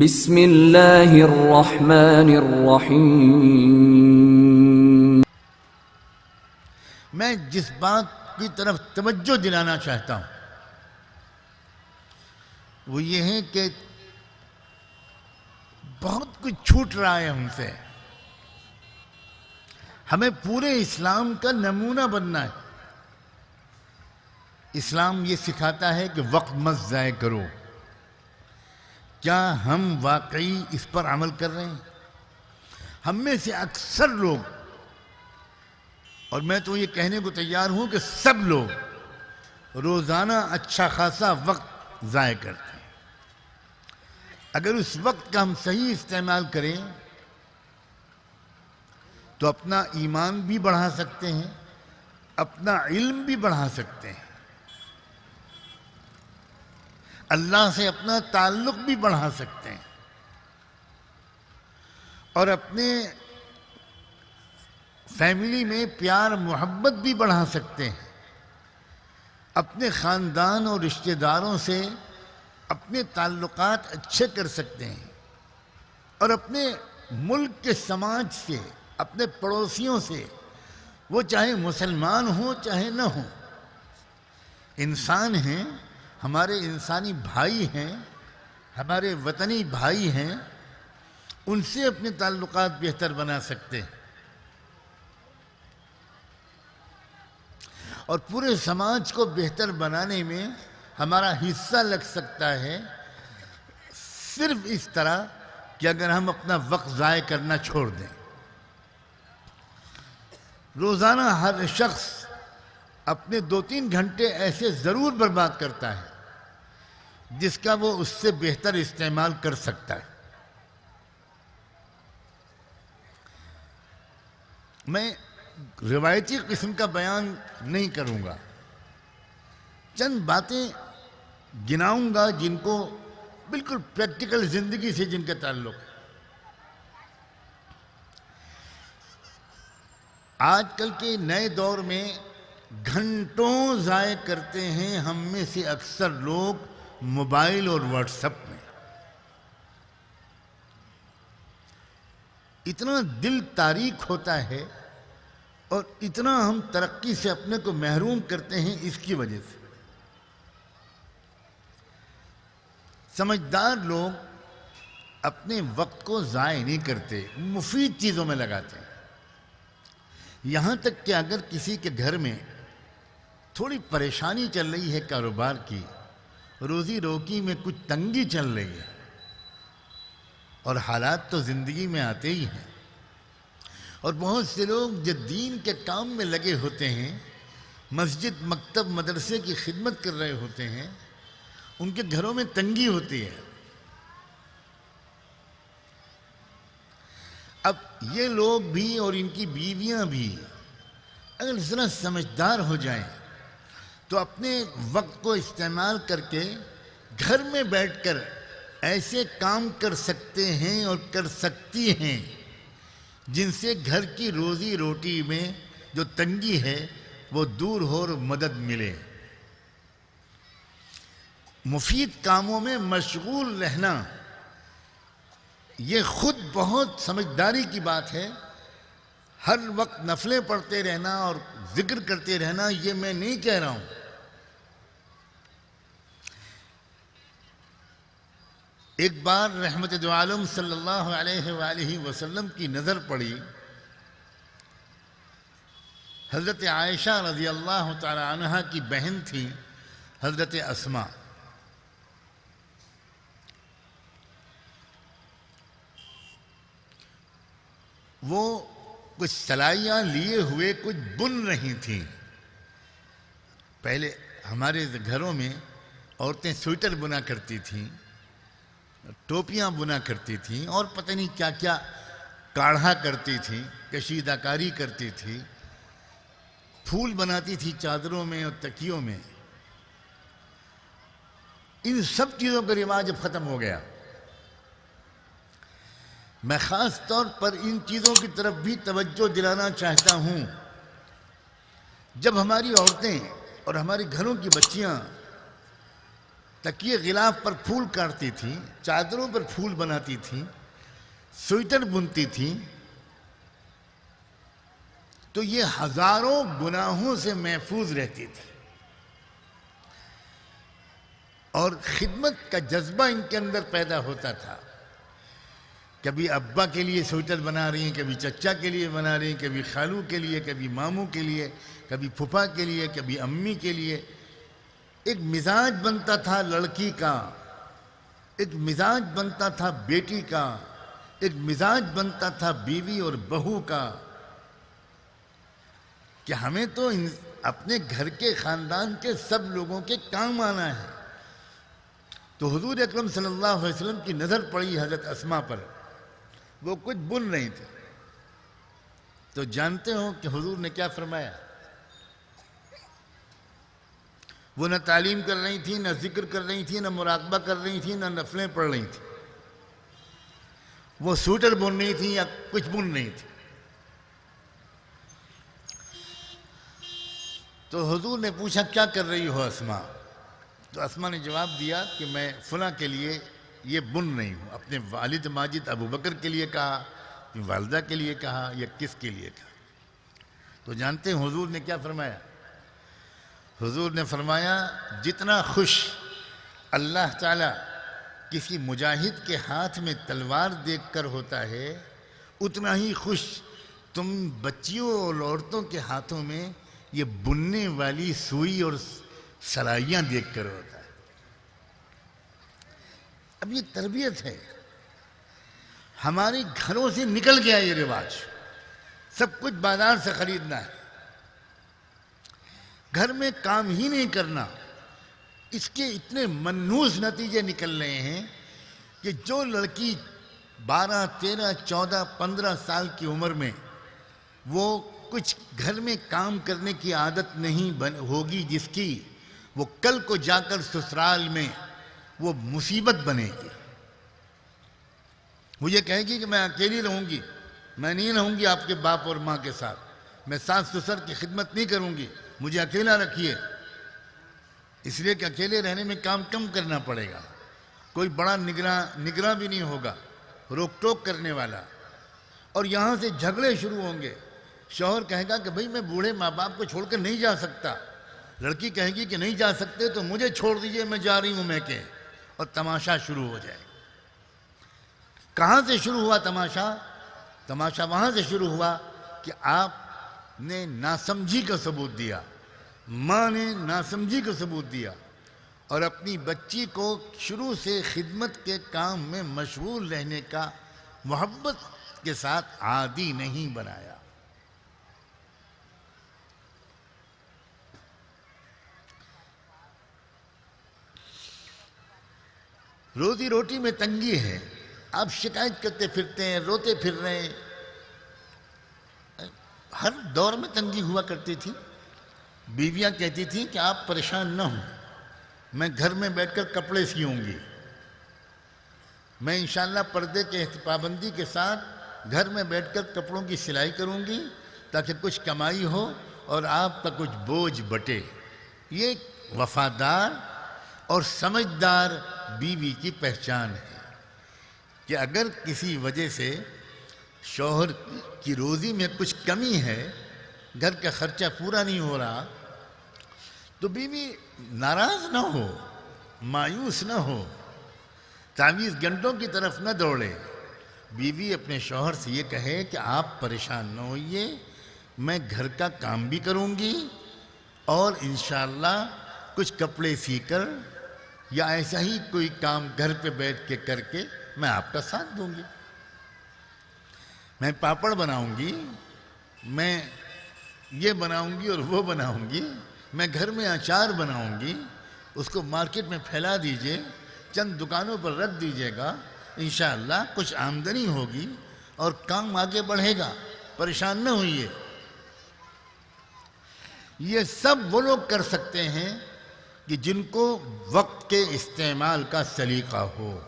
بسم اللہ الرحمن الرحیم۔ میں جس بات کی طرف توجہ دلانا چاہتا ہوں وہ یہ ہے کہ بہت کچھ چھوٹ رہا ہے ہم سے۔ ہمیں پورے اسلام کا نمونہ بننا ہے۔ اسلام یہ سکھاتا ہے کہ وقت مت ضائع کرو۔ کیا ہم واقعی اس پر عمل کر رہے ہیں؟ ہم میں سے اکثر لوگ، اور میں تو یہ کہنے کو تیار ہوں کہ سب لوگ روزانہ اچھا خاصا وقت ضائع کرتے ہیں۔ اگر اس وقت کا ہم صحیح استعمال کریں تو اپنا ایمان بھی بڑھا سکتے ہیں، اپنا علم بھی بڑھا سکتے ہیں، اللہ سے اپنا تعلق بھی بڑھا سکتے ہیں، اور اپنے فیملی میں پیار محبت بھی بڑھا سکتے ہیں، اپنے خاندان اور رشتہ داروں سے اپنے تعلقات اچھے کر سکتے ہیں، اور اپنے ملک کے سماج سے، اپنے پڑوسیوں سے، وہ چاہے مسلمان ہوں چاہے نہ ہوں، انسان ہیں، ہمارے انسانی بھائی ہیں، ہمارے وطنی بھائی ہیں، ان سے اپنے تعلقات بہتر بنا سکتے ہیں، اور پورے سماج کو بہتر بنانے میں ہمارا حصہ لگ سکتا ہے، صرف اس طرح کہ اگر ہم اپنا وقت ضائع کرنا چھوڑ دیں۔ روزانہ ہر شخص اپنے 2-3 گھنٹے ایسے ضرور برباد کرتا ہے جس کا وہ اس سے بہتر استعمال کر سکتا ہے۔ میں روایتی قسم کا بیان نہیں کروں گا، چند باتیں گناؤں گا جن کو بالکل پریکٹیکل زندگی سے جن کا تعلق ہے۔ آج کل کے نئے دور میں گھنٹوں ضائع کرتے ہیں ہم میں سے اکثر لوگ موبائل اور واٹس ایپ میں۔ اتنا دل تاریک ہوتا ہے اور اتنا ہم ترقی سے اپنے کو محروم کرتے ہیں اس کی وجہ سے۔ سمجھدار لوگ اپنے وقت کو ضائع نہیں کرتے، مفید چیزوں میں لگاتے ہیں۔ یہاں تک کہ اگر کسی کے گھر میں تھوڑی پریشانی چل رہی ہے کاروبار کی، روزی روٹی میں کچھ تنگی چل رہی ہے، اور حالات تو زندگی میں آتے ہی ہیں، اور بہت سے لوگ جو دین کے کام میں لگے ہوتے ہیں، مسجد مکتب مدرسے کی خدمت کر رہے ہوتے ہیں، ان کے گھروں میں تنگی ہوتی ہے۔ اب یہ لوگ بھی اور ان کی بیویاں بھی اگر ذرا سمجھدار ہو جائیں تو اپنے وقت کو استعمال کر کے گھر میں بیٹھ کر ایسے کام کر سکتے ہیں اور کر سکتی ہیں جن سے گھر کی روزی روٹی میں جو تنگی ہے وہ دور ہو اور مدد ملے۔ مفید کاموں میں مشغول رہنا یہ خود بہت سمجھداری کی بات ہے۔ ہر وقت نفلیں پڑھتے رہنا اور ذکر کرتے رہنا یہ میں نہیں کہہ رہا ہوں۔ ایک بار رحمت دو عالم صلی اللہ علیہ وآلہ وسلم کی نظر پڑی حضرت عائشہ رضی اللہ تعالی عنہ کی بہن تھی حضرت اسماء۔ وہ کچھ سلائیاں لیے ہوئے کچھ بن رہی تھیں۔ پہلے ہمارے گھروں میں عورتیں سویٹر بنا کرتی تھیں، ٹوپیاں بنا کرتی تھیں، اور پتہ نہیں کیا کیا کاڑھا کرتی تھیں، کشیدہ کاری کرتی تھی، پھول بناتی تھی چادروں میں اور تکیوں میں۔ ان سب چیزوں کا رواج اب ختم ہو گیا۔ میں خاص طور پر ان چیزوں کی طرف بھی توجہ دلانا چاہتا ہوں۔ جب ہماری عورتیں اور ہمارے گھروں کی بچیاں تکیے غلاف پر پھول کاٹتی تھیں، چادروں پر پھول بناتی تھیں، سویٹر بنتی تھیں، تو یہ ہزاروں گناہوں سے محفوظ رہتی تھی، اور خدمت کا جذبہ ان کے اندر پیدا ہوتا تھا۔ کبھی ابا کے لیے سویٹر بنا رہی ہیں، کبھی چچا کے لیے بنا رہی ہیں، کبھی خالو کے لیے، کبھی ماموں کے لیے، کبھی پھپھا کے لیے، کبھی امی کے لیے۔ ایک مزاج بنتا تھا لڑکی کا، ایک مزاج بنتا تھا بیٹی کا، ایک مزاج بنتا تھا بیوی اور بہو کا، کہ ہمیں تو اپنے گھر کے خاندان کے سب لوگوں کے کام آنا ہے۔ تو حضور اکرم صلی اللہ علیہ وسلم کی نظر پڑی حضرت اسماء پر، وہ کچھ بن رہی تھی، تو جانتے ہو کہ حضور نے کیا فرمایا؟ وہ نہ تعلیم کر رہی تھی، نہ ذکر کر رہی تھی، نہ مراقبہ کر رہی تھی، نہ نفلیں پڑھ رہی تھی، وہ سویٹر بن رہی تھی یا کچھ بن رہی تھی۔ تو حضور نے پوچھا کیا کر رہی ہو اسماء؟ تو اسماء نے جواب دیا کہ میں فلاں کے لیے یہ بن رہی ہوں۔ اپنے والد ماجد ابو بکر کے لیے کہا، اپنی والدہ کے لیے کہا، یا کس کے لیے کہا؟ تو جانتے ہیں حضور نے کیا فرمایا؟ حضور نے فرمایا جتنا خوش اللہ تعالیٰ کسی مجاہد کے ہاتھ میں تلوار دیکھ کر ہوتا ہے، اتنا ہی خوش تم بچیوں اور عورتوں کے ہاتھوں میں یہ بننے والی سوئی اور سلائیاں دیکھ کر ہوتا ہے۔ اب یہ تربیت ہے، ہمارے گھروں سے نکل گیا یہ رواج، سب کچھ بازار سے خریدنا ہے، گھر میں کام ہی نہیں کرنا۔ اس کے اتنے منحوس نتیجے نکل رہے ہیں کہ جو لڑکی 12، 13، 14، 15 سال کی عمر میں وہ کچھ گھر میں کام کرنے کی عادت نہیں ہوگی جس کی، وہ کل کو جا کر سسرال میں وہ مصیبت بنے گی۔ وہ یہ کہے گی کہ میں اکیلی رہوں گی، میں نہیں رہوں گی آپ کے باپ اور ماں کے ساتھ، میں ساس سسر کی خدمت نہیں کروں گی، مجھے اکیلا رکھیے۔ اس لیے کہ اکیلے رہنے میں کام کم کرنا پڑے گا، کوئی بڑا نگراں بھی نہیں ہوگا، روک ٹوک کرنے والا، اور یہاں سے جھگڑے شروع ہوں گے۔ شوہر کہے گا کہ بھئی میں بوڑھے ماں باپ کو چھوڑ کر نہیں جا سکتا، لڑکی کہے گی کہ نہیں جا سکتے تو مجھے چھوڑ دیجئے، میں جا رہی ہوں میں کہ، اور تماشا شروع ہو جائے۔ کہاں سے شروع ہوا تماشا؟ تماشا وہاں سے شروع ہوا کہ آپ نے ناسمجھی کا ثبوت دیا، ماں نے ناسمجھی کا ثبوت دیا، اور اپنی بچی کو شروع سے خدمت کے کام میں مشغول رہنے کا محبت کے ساتھ عادی نہیں بنایا۔ روزی روٹی میں تنگی ہے، آپ شکایت کرتے پھرتے ہیں، روتے پھر رہے ہیں۔ ہر دور میں تنگی ہوا کرتی تھی۔ بیویاں کہتی تھیں کہ آپ پریشان نہ ہوں، میں گھر میں بیٹھ کر کپڑے سیوں گی، میں انشاءاللہ پردے کے پابندی کے ساتھ گھر میں بیٹھ کر کپڑوں کی سلائی کروں گی تاکہ کچھ کمائی ہو اور آپ کا کچھ بوجھ بٹے۔ یہ ایک وفادار اور سمجھدار بیوی کی پہچان ہے کہ اگر کسی وجہ سے شوہر کی روزی میں کچھ کمی ہے، گھر کا خرچہ پورا نہیں ہو رہا، تو بیوی ناراض نہ ہو، مایوس نہ ہو، تعویذ گھنٹوں کی طرف نہ دوڑے۔ بیوی اپنے شوہر سے یہ کہے کہ آپ پریشان نہ ہوئیے، میں گھر کا کام بھی کروں گی اور انشاءاللہ کچھ کپڑے سی کر یا ایسا ہی کوئی کام گھر پہ بیٹھ کے کر کے میں آپ کا ساتھ دوں گی۔ میں پاپڑ بناؤں گی، میں یہ بناؤں گی اور وہ بناؤں گی، میں گھر میں اچار بناؤں گی، اس کو مارکیٹ میں پھیلا دیجئے، چند دکانوں پر رکھ دیجئے گا، انشاءاللہ کچھ آمدنی ہوگی اور کام آگے بڑھے گا، پریشان نہ ہوئیے۔ یہ سب وہ لوگ کر سکتے ہیں کہ جن کو وقت کے استعمال کا سلیقہ ہو۔